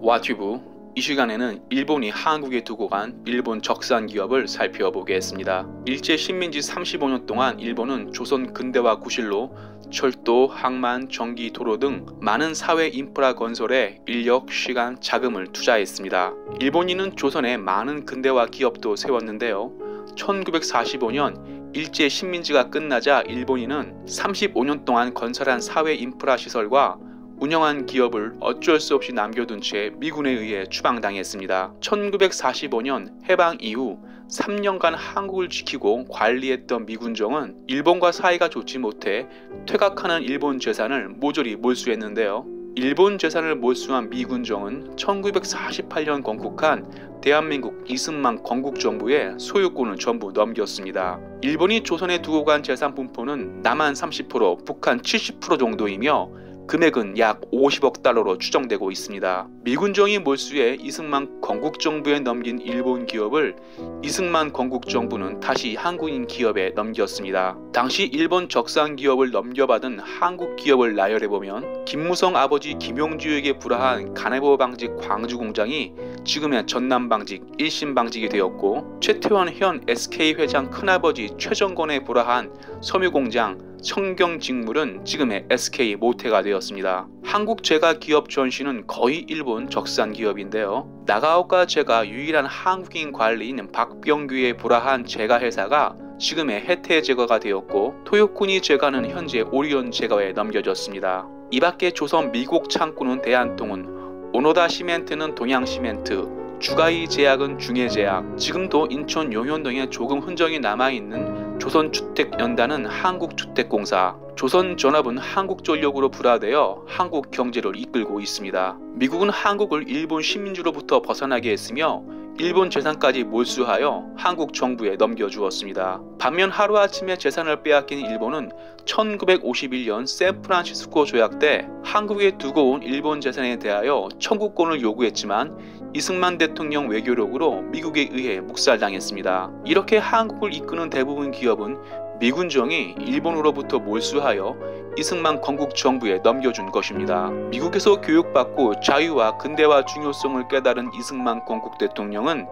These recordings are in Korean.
와튜브, 이 시간에는 일본이 한국에 두고 간 일본 적산 기업을 살펴보겠습니다. 일제 식민지 35년 동안 일본은 조선 근대화 구실로 철도, 항만, 전기, 도로 등 많은 사회 인프라 건설에 인력, 시간, 자금을 투자했습니다. 일본인은 조선에 많은 근대화 기업도 세웠는데요. 1945년 일제 식민지가 끝나자 일본인은 35년 동안 건설한 사회 인프라 시설과 운영한 기업을 어쩔 수 없이 남겨둔 채 미군에 의해 추방당했습니다. 1945년 해방 이후 3년간 한국을 지키고 관리했던 미군정은 일본과 사이가 좋지 못해 퇴각하는 일본 재산을 모조리 몰수했는데요. 일본 재산을 몰수한 미군정은 1948년 건국한 대한민국 이승만 건국정부에 소유권을 전부 넘겼습니다. 일본이 조선에 두고 간 재산 분포는 남한 30%, 북한 70% 정도이며 금액은 약 50억 달러로 추정되고 있습니다. 미군정이 몰수해 이승만 건국정부에 넘긴 일본 기업을 이승만 건국정부는 다시 한국인 기업에 넘겼습니다. 당시 일본 적산 기업을 넘겨받은 한국 기업을 나열해보면 김무성 아버지 김용주에게 불화한 가내보방직 광주공장이 지금의 전남방직, 일신방직이 되었고, 최태원 현 SK 회장 큰아버지 최정권에 불화한 섬유공장 청경직물은 지금의 SK 모태가 되었습니다. 한국 제가 기업 전신은 거의 일본 적산 기업인데요. 나가오카 제가 유일한 한국인 관리인 박병규에 불화한 제가 회사가 지금의 해태 제과가 되었고, 토요쿠니 제과는 현재 오리온 제과에 넘겨졌습니다. 이밖에 조선 미국 창구는 대한통운, 오노다 시멘트는 동양시멘트, 주가이 제약은 중해제약, 지금도 인천 용현동에 조금 흔적이 남아있는 조선주택연단은 한국주택공사, 조선전압은 한국전력으로 분화되어 한국 경제를 이끌고 있습니다. 미국은 한국을 일본 식민지로부터 벗어나게 했으며 일본 재산까지 몰수하여 한국 정부에 넘겨주었습니다. 반면 하루아침에 재산을 빼앗긴 일본은 1951년 샌프란시스코 조약 때 한국에 두고 온 일본 재산에 대하여 청구권을 요구했지만 이승만 대통령 외교력으로 미국에 의해 묵살당했습니다. 이렇게 한국을 이끄는 대부분 기업은 미군정이 일본으로부터 몰수하여 이승만 건국정부에 넘겨준 것입니다. 미국에서 교육받고 자유와 근대화 중요성을 깨달은 이승만 건국 대통령은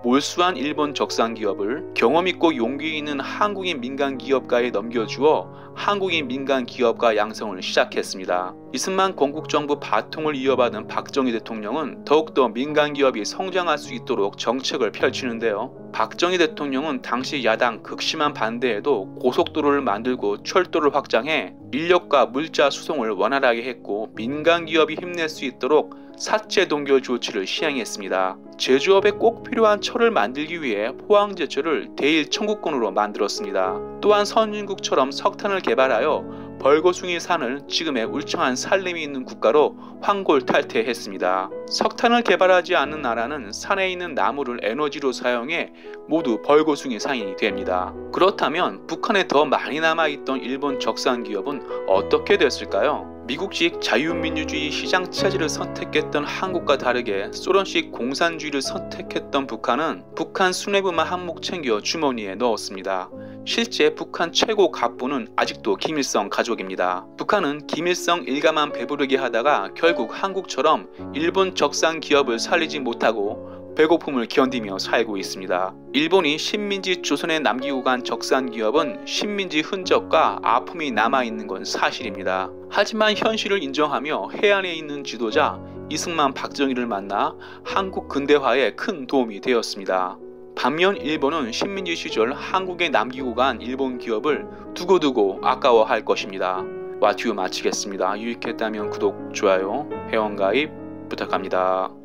몰수한 일본 적산 기업을 경험있고 용기 있는 한국인 민간 기업가에 넘겨주어 한국인 민간 기업가 양성을 시작했습니다. 이승만 건국정부 바통을 이어받은 박정희 대통령은 더욱더 민간 기업이 성장할 수 있도록 정책을 펼치는데요. 박정희 대통령은 당시 야당 극심한 반대에도 고속도로를 만들고 철도를 확장해 인력과 물자 수송을 원활하게 했고, 민간 기업이 힘낼 수 있도록 사채 동결 조치를 시행했습니다. 제조업에 꼭 필요한 철을 만들기 위해 포항제철을 대일 청구권으로 만들었습니다. 또한 선진국처럼 석탄을 개발하여 벌거숭이 산을 지금의 울창한 산림이 있는 국가로 환골탈퇴했습니다. 석탄을 개발하지 않는 나라는 산에 있는 나무를 에너지로 사용해 모두 벌거숭이 산이 됩니다. 그렇다면 북한에 더 많이 남아있던 일본 적산 기업은 어떻게 됐을까요? 미국식 자유민주주의 시장 체제를 선택했던 한국과 다르게 소련식 공산주의를 선택했던 북한은 북한 수뇌부만 한몫 챙겨 주머니에 넣었습니다. 실제 북한 최고 갑부는 아직도 김일성 가족입니다. 북한은 김일성 일가만 배부르게 하다가 결국 한국처럼 일본 적산 기업을 살리지 못하고 배고픔을 견디며 살고 있습니다. 일본이 식민지 조선에 남기고 간 적산 기업은 식민지 흔적과 아픔이 남아있는 건 사실입니다. 하지만 현실을 인정하며 해안에 있는 지도자 이승만 박정희를 만나 한국 근대화에 큰 도움이 되었습니다. 반면 일본은 식민지 시절 한국에 남기고 간 일본 기업을 두고두고 아까워할 것입니다. 와튜브 마치겠습니다. 유익했다면 구독, 좋아요, 회원가입 부탁합니다.